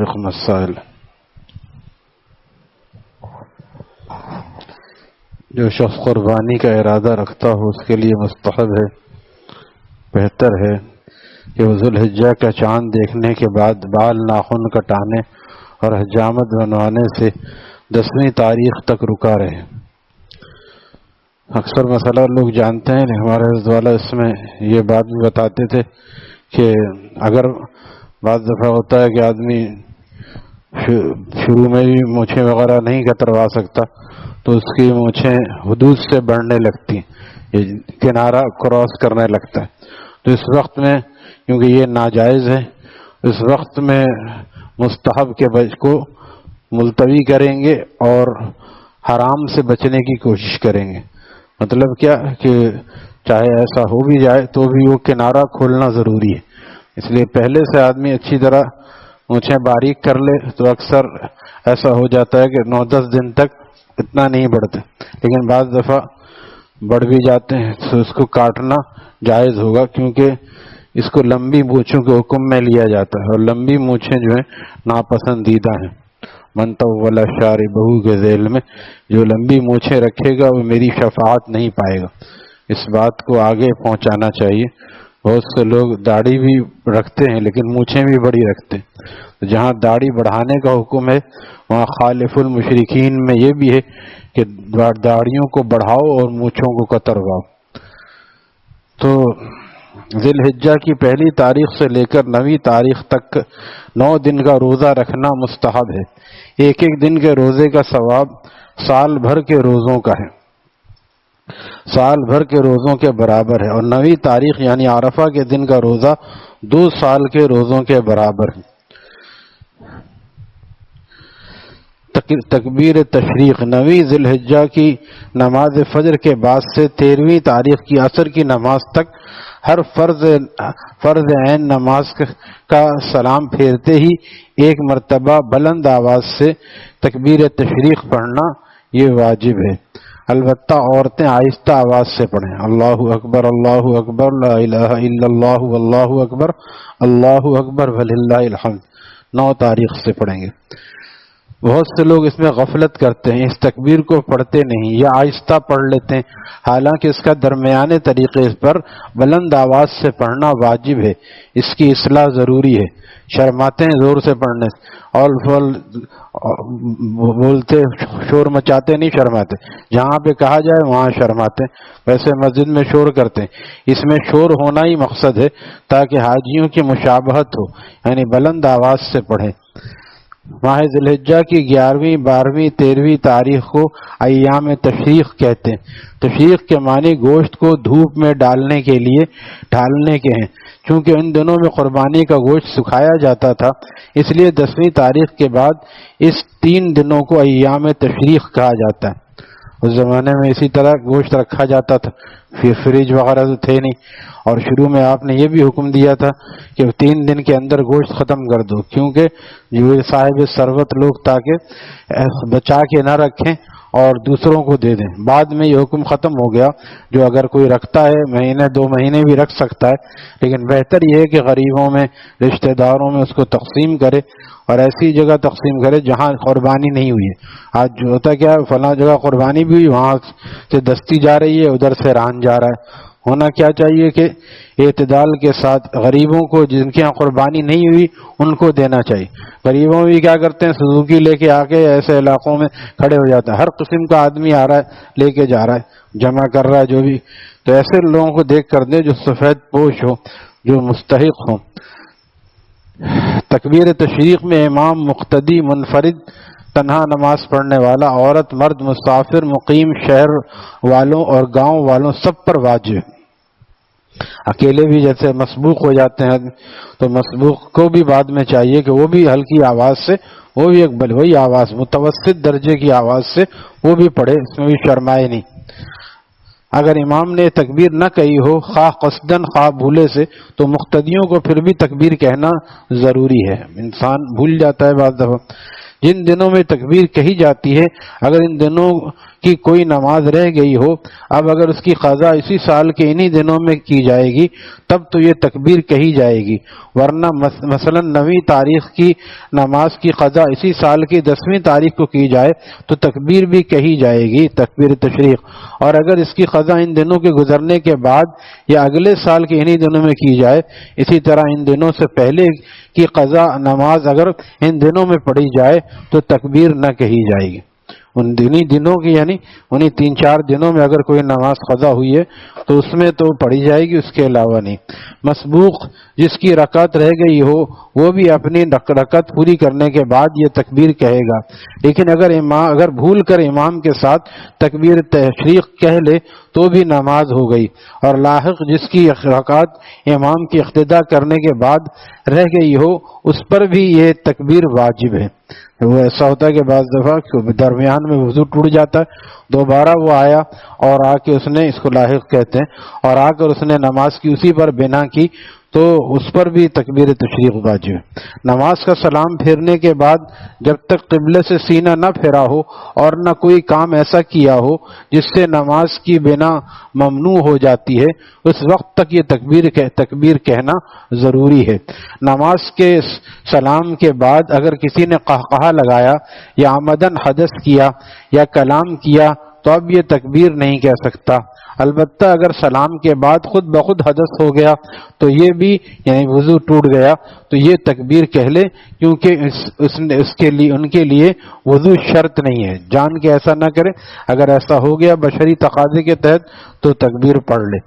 طارق مسائل۔ جو شخص قربانی کا ارادہ رکھتا ہو اس کے لیے مستحب ہے، بہتر ہے کہ وہ ذوالحجہ کا چاند دیکھنے کے بعد بال ناخن کٹانے اور حجامت بنوانے سے 10ویں تاریخ تک رکا رہے۔ اکثر مسئلہ لوگ جانتے ہیں، ہمارے حضرت والا اس میں یہ بات بھی بتاتے تھے کہ اگر بعض دفعہ ہوتا ہے کہ آدمی شروع میں بھی مونچھیں وغیرہ نہیں کتروا سکتا تو اس کی مونچھیں حدود سے بڑھنے لگتی ہیں، کنارہ کراس کرنے لگتا ہے، تو اس وقت میں کیونکہ یہ ناجائز ہے، اس وقت میں مستحب کے بچ کو ملتوی کریں گے اور حرام سے بچنے کی کوشش کریں گے۔ مطلب کیا کہ چاہے ایسا ہو بھی جائے تو بھی وہ کنارہ کھولنا ضروری ہے، اس لیے پہلے سے آدمی اچھی طرح مونچھیں باریک کر لے تو اکثر ایسا ہو جاتا ہے کہ 9-10 دن تک اتنا نہیں بڑھتے، لیکن بعض دفعہ بڑھ بھی جاتے ہیں تو اس کو کاٹنا جائز ہوگا، کیونکہ اس کو لمبی مونچھوں کے حکم میں لیا جاتا ہے، اور لمبی مونچھیں جو ہیں ناپسندیدہ ہیں۔ من طول شاربہ کے ذیل میں جو لمبی مونچھیں رکھے گا وہ میری شفاعت نہیں پائے گا، اس بات کو آگے پہنچانا چاہیے۔ بہت سے لوگ داڑھی بھی رکھتے ہیں لیکن مونچھیں بھی بڑی رکھتے ہیں، جہاں داڑھی بڑھانے کا حکم ہے وہاں خالف المشرکین میں یہ بھی ہے کہ داڑھیوں کو بڑھاؤ اور مونچھوں کو کترواؤ۔ تو ذی الحجہ کی پہلی تاریخ سے لے کر 9ویں تاریخ تک 9 دن کا روزہ رکھنا مستحب ہے۔ ایک دن کے روزے کا ثواب سال بھر کے روزوں کا ہے، سال بھر کے روزوں کے برابر ہے، اور 9ویں تاریخ یعنی عرفہ کے دن کا روزہ 2 سال کے روزوں کے برابر ہے۔ تکبیر تشریق 9ویں ذی الحجہ کی نماز فجر کے بعد سے 13ویں تاریخ کی عصر کی نماز تک ہر فرض عین نماز کا سلام پھیرتے ہی ایک مرتبہ بلند آواز سے تکبیر تشریق پڑھنا یہ واجب ہے، البتہ عورتیں آہستہ آواز سے پڑھیں۔ اللہ اکبر اللہ اکبر لا الہ الا اللہ واللہ اکبر اللہ اکبر وللہ الحمد 9 تاریخ سے پڑھیں گے۔ بہت سے لوگ اس میں غفلت کرتے ہیں، اس تکبیر کو پڑھتے نہیں یا آہستہ پڑھ لیتے ہیں، حالانکہ اس کا درمیانے طریقے پر بلند آواز سے پڑھنا واجب ہے، اس کی اصلاح ضروری ہے۔ شرماتے ہیں زور سے پڑھنے سے، اور بولتے شور مچاتے نہیں، شرماتے، جہاں پہ کہا جائے وہاں شرماتے، ویسے مسجد میں شور کرتے ہیں، اس میں شور ہونا ہی مقصد ہے تاکہ حاجیوں کی مشابہت ہو، یعنی بلند آواز سے پڑھیں۔ ماہ ذی الحجہ کی 11ویں 12ویں 13ویں تاریخ کو ایام تشریق کہتے ہیں۔ تشریق کے معنی گوشت کو دھوپ میں ڈالنے کے لیے ڈھالنے کے ہیں، چونکہ ان دنوں میں قربانی کا گوشت سکھایا جاتا تھا، اس لیے 10ویں تاریخ کے بعد اس 3 دنوں کو ایام تشریق کہا جاتا ہے۔ اس زمانے میں اسی طرح گوشت رکھا جاتا تھا، پھر فریج وغیرہ تو تھے نہیں، اور شروع میں آپ نے یہ بھی حکم دیا تھا کہ 3 دن کے اندر گوشت ختم کر دو، کیونکہ جو صاحب ثروت لوگ تاکہ بچا کے نہ رکھیں اور دوسروں کو دے دیں۔ بعد میں یہ حکم ختم ہو گیا، جو اگر کوئی رکھتا ہے 1-2 مہینے بھی رکھ سکتا ہے، لیکن بہتر یہ ہے کہ غریبوں میں رشتہ داروں میں اس کو تقسیم کرے، اور ایسی جگہ تقسیم کرے جہاں قربانی نہیں ہوئی ہے۔ آج جو ہوتا کیا ہے، فلاں جگہ قربانی بھی ہوئی، وہاں سے دستی جا رہی ہے، ادھر سے ران جا رہا ہے۔ ہونا کیا چاہیے کہ اعتدال کے ساتھ غریبوں کو جن کے یہاں قربانی نہیں ہوئی ان کو دینا چاہیے۔ غریبوں بھی کیا کرتے ہیں، سزوکی لے کے آ کے ایسے علاقوں میں کھڑے ہو جاتے ہیں، ہر قسم کا آدمی آ رہا ہے لے کے جا رہا ہے، جمع کر رہا ہے جو بھی، تو ایسے لوگوں کو دیکھ کر دیں جو سفید پوش ہو، جو مستحق ہوں۔ تکبیر تشریق میں امام، مقتدی، منفرد، تنہا نماز پڑھنے والا، عورت، مرد، مسافر، مقیم، شہر والوں اور گاؤں والوں سب پر واجب ہے۔ اکیلے بھی جیسے مسبوق ہو جاتے ہیں تو مسبوق کو بھی بعد میں چاہیے کہ وہ بھی ہلکی آواز سے، وہ بھی وہی آواز متوسط درجے کی آواز سے وہ بھی پڑھے، اس میں بھی شرمائے نہیں۔ اگر امام نے تکبیر نہ کہی ہو، خواہ قصدن خواہ بھولے سے، تو مقتدیوں کو پھر بھی تکبیر کہنا ضروری ہے، انسان بھول جاتا ہے بعض دفعہ۔ جن دنوں میں تکبیر کہی جاتی ہے اگر ان دنوں کی کوئی نماز رہ گئی ہو، اب اگر اس کی قضا اسی سال کے انہی دنوں میں کی جائے گی تب تو یہ تکبیر کہی جائے گی، ورنہ مثلا 9ویں تاریخ کی نماز کی قضا اسی سال کی 10ویں تاریخ کو کی جائے تو تکبیر بھی کہی جائے گی، تکبیر تشریق، اور اگر اس کی قضا ان دنوں کے گزرنے کے بعد یا اگلے سال کے انہی دنوں میں کی جائے، اسی طرح ان دنوں سے پہلے کی قضا نماز اگر ان دنوں میں پڑھی جائے تو تکبیر نہ کہی جائے گی۔ انہی دنوں کی یعنی انہی 3-4 دنوں میں اگر کوئی نماز قضا ہوئی ہے تو اس میں تو پڑھی جائے گی، اس کے علاوہ نہیں۔ مسبوق جس کی رکعت رہ گئی ہو وہ بھی اپنی رکعت پوری کرنے کے بعد یہ تکبیر کہے گا، لیکن اگر بھول کر امام کے ساتھ تکبیر تشریق کہہ لے تو بھی نماز ہو گئی، اور لاحق جس کی رکعت امام کی اقتدا کرنے کے بعد رہ گئی ہو اس پر بھی یہ تکبیر واجب ہے۔ وہ ایسا ہوتا ہے کہ بعض دفعہ درمیان میں وضو ٹوٹ جاتا ہے، دوبارہ وہ آیا اور آ کے اس نے، اس کو لاحق کہتے ہیں، اور آ کر اس نے نماز کی اسی پر بنا کی تو اس پر بھی تکبیر تشریق واجب ہے۔ نماز کا سلام پھیرنے کے بعد جب تک قبلے سے سینہ نہ پھیرا ہو اور نہ کوئی کام ایسا کیا ہو جس سے نماز کی بنا ممنوع ہو جاتی ہے، اس وقت تک یہ تکبیر کہنا ضروری ہے۔ نماز کے سلام کے بعد اگر کسی نے قہقہہ لگایا یا عمدن حدث کیا یا کلام کیا تو اب یہ تکبیر نہیں کہہ سکتا، البتہ اگر سلام کے بعد خود بخود حدث ہو گیا تو یہ بھی یعنی وضو ٹوٹ گیا تو یہ تکبیر کہہ لے، کیونکہ ان کے لیے وضو شرط نہیں ہے، جان کے ایسا نہ کرے، اگر ایسا ہو گیا بشری تقاضے کے تحت تو تکبیر پڑھ لے۔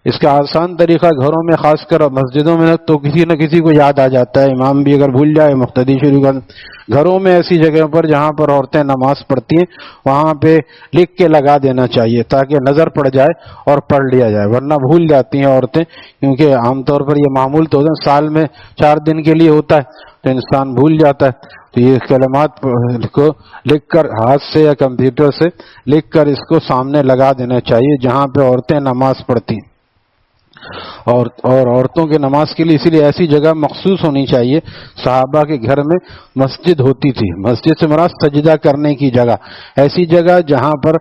اس کا آسان طریقہ گھروں میں خاص کر مسجدوں میں تو کسی نہ کسی کو یاد آ جاتا ہے، امام بھی اگر بھول جائے مقتدی شروع کر، گھروں میں ایسی جگہوں پر جہاں پر عورتیں نماز پڑھتی ہیں وہاں پہ لکھ کے لگا دینا چاہیے تاکہ نظر پڑ جائے اور پڑھ لیا جائے، ورنہ بھول جاتی ہیں عورتیں، کیونکہ عام طور پر یہ معمول تو سال میں 4 دن کے لیے ہوتا ہے تو انسان بھول جاتا ہے، تو یہ کلمات کو لکھ کر ہاتھ سے یا کمپیوٹر سے لکھ کر اس کو سامنے لگا دینا چاہیے جہاں پہ عورتیں نماز پڑھتی ہیں۔ اور عورتوں کے نماز کے لیے اسی لیے ایسی جگہ مخصوص ہونی چاہیے۔ صحابہ کے گھر میں مسجد ہوتی تھی، مسجد سے مراد سجدہ کرنے کی جگہ، ایسی جگہ جہاں پر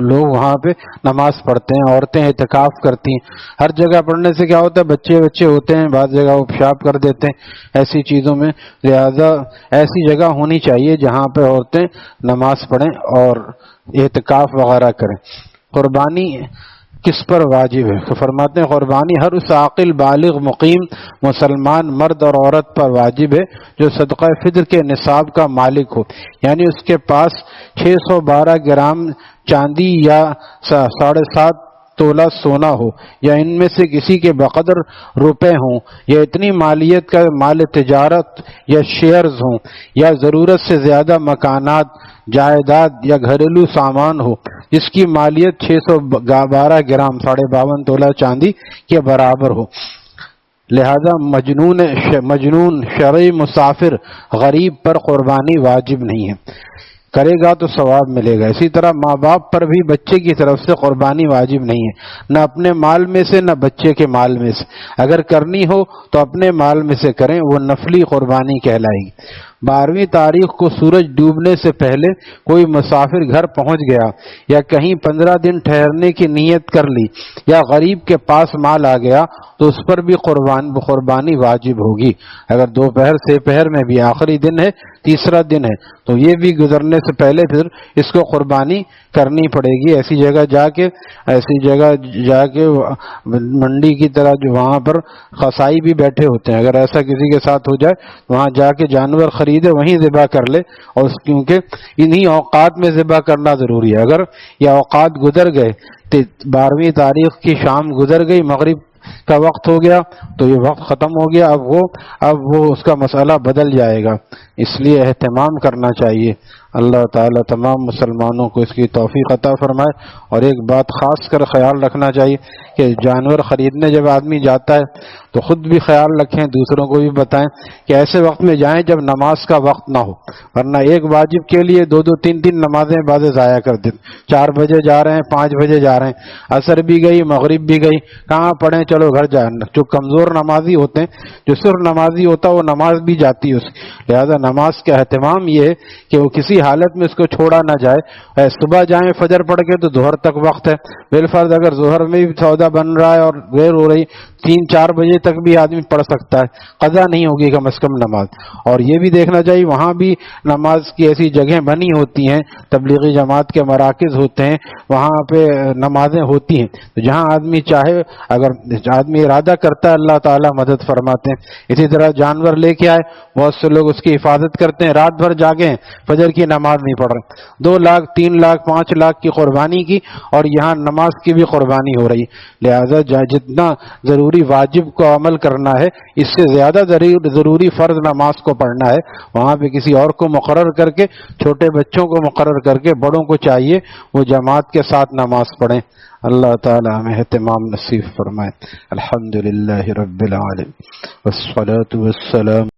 لوگ وہاں پہ نماز پڑھتے ہیں، عورتیں اعتکاف کرتی ہیں۔ ہر جگہ پڑھنے سے کیا ہوتا ہے، بچے ہوتے ہیں، بعض جگہ وہ پیشاب کر دیتے ہیں ایسی چیزوں میں، لہذا ایسی جگہ ہونی چاہیے جہاں پہ عورتیں نماز پڑھیں اور اعتکاف وغیرہ کریں۔ قربانی کس پر واجب ہے؟ تو فرماتے ہیں قربانی ہر اس عاقل بالغ مقیم مسلمان مرد اور عورت پر واجب ہے جو صدقہ فطر کے نصاب کا مالک ہو، یعنی اس کے پاس 612 گرام چاندی یا 7.5 تولہ سونا ہو، یا ان میں سے کسی کے بقدر روپے ہوں، یا اتنی مالیت کا مال تجارت یا شیئرز ہوں، یا ضرورت سے زیادہ مکانات، جائیداد یا گھریلو سامان ہو جس کی مالیت 612 گرام 52.5 تولہ چاندی کے برابر ہو۔ لہذا مجنون شرعی مسافر غریب پر قربانی واجب نہیں ہے، کرے گا تو ثواب ملے گا۔ اسی طرح ماں باپ پر بھی بچے کی طرف سے قربانی واجب نہیں ہے، نہ اپنے مال میں سے نہ بچے کے مال میں سے، اگر کرنی ہو تو اپنے مال میں سے کریں، وہ نفلی قربانی کہلائے گی۔ 12ویں تاریخ کو سورج ڈوبنے سے پہلے کوئی مسافر گھر پہنچ گیا یا کہیں 15 دن ٹھہرنے کی نیت کر لی یا غریب کے پاس مال آ گیا تو اس پر بھی قربانی واجب ہوگی۔ اگر دوپہر سے پہر میں بھی آخری دن ہے، تیسرا دن ہے، تو یہ بھی گزرنے سے پہلے پھر اس کو قربانی کرنی پڑے گی۔ ایسی جگہ جا کے منڈی کی طرح جو وہاں پر قصائی بھی بیٹھے ہوتے ہیں، اگر ایسا کسی کے ساتھ ہو جائے وہاں جا کے جانور خریدے وہیں ذبح کر لے، اور کیونکہ انہی اوقات میں ذبح کرنا ضروری ہے۔ اگر یہ اوقات گزر گئے، 12ویں تاریخ کی شام گزر گئی، مغرب کا وقت ہو گیا تو یہ وقت ختم ہو گیا، اب وہ اس کا مسئلہ بدل جائے گا، اس لیے اہتمام کرنا چاہیے۔ اللہ تعالیٰ تمام مسلمانوں کو اس کی توفیق عطا فرمائے۔ اور ایک بات خاص کر خیال رکھنا چاہیے کہ جانور خریدنے جب آدمی جاتا ہے تو خود بھی خیال رکھیں، دوسروں کو بھی بتائیں کہ ایسے وقت میں جائیں جب نماز کا وقت نہ ہو، ورنہ ایک واجب کے لیے دو دو تین تین نمازیں بعد ضائع کر دیں۔ 4 بجے جا رہے ہیں، 5 بجے جا رہے ہیں، عصر بھی گئی، مغرب بھی گئی، کہاں پڑھیں، چلو گھر جائیں۔ جو کمزور نمازی ہوتے ہیں، جو صرف نمازی ہوتا ہے، وہ نماز بھی جاتی ہے اس کی، لہذا نماز کا اہتمام یہ ہے کہ وہ کسی حالت میں اس کو چھوڑا نہ جائے۔ صبح جائیں فجر پڑھ کے تو ظہر تک وقت ہے، بالفرض اگر ظہر میں بھی سودا بن رہا ہے اور دیر ہو رہی، 3-4 بجے تک بھی آدمی پڑھ سکتا ہے، قضا نہیں ہوگی کم از کم نماز۔ اور یہ بھی دیکھنا چاہیے وہاں بھی نماز کی ایسی جگہیں بنی ہوتی ہیں، تبلیغی جماعت کے مراکز ہوتے ہیں، وہاں پہ نمازیں ہوتی ہیں، تو جہاں آدمی چاہے، اگر آدمی ارادہ کرتا ہے اللہ تعالیٰ مدد فرماتے ہیں۔ اسی طرح جانور لے کے آئے، بہت سے لوگ اس کی حفاظت کرتے ہیں، رات بھر جاگے ہیں، فجر کی نماز نہیں پڑھ رہے، 2 لاکھ 3 لاکھ 5 لاکھ کی قربانی کی، اور یہاں نماز کی بھی قربانی ہو رہی۔ لہذا جتنا ضروری واجب کو عمل کرنا ہے، اس سے زیادہ ضروری فرض نماز کو پڑھنا ہے، وہاں پہ کسی اور کو مقرر کر کے، چھوٹے بچوں کو مقرر کر کے، بڑوں کو چاہیے وہ جماعت کے ساتھ نماز پڑھیں۔ اللہ تعالی ہمیں اہتمام نصیب فرمائے۔ الحمدللہ رب العالمین والصلاة والسلام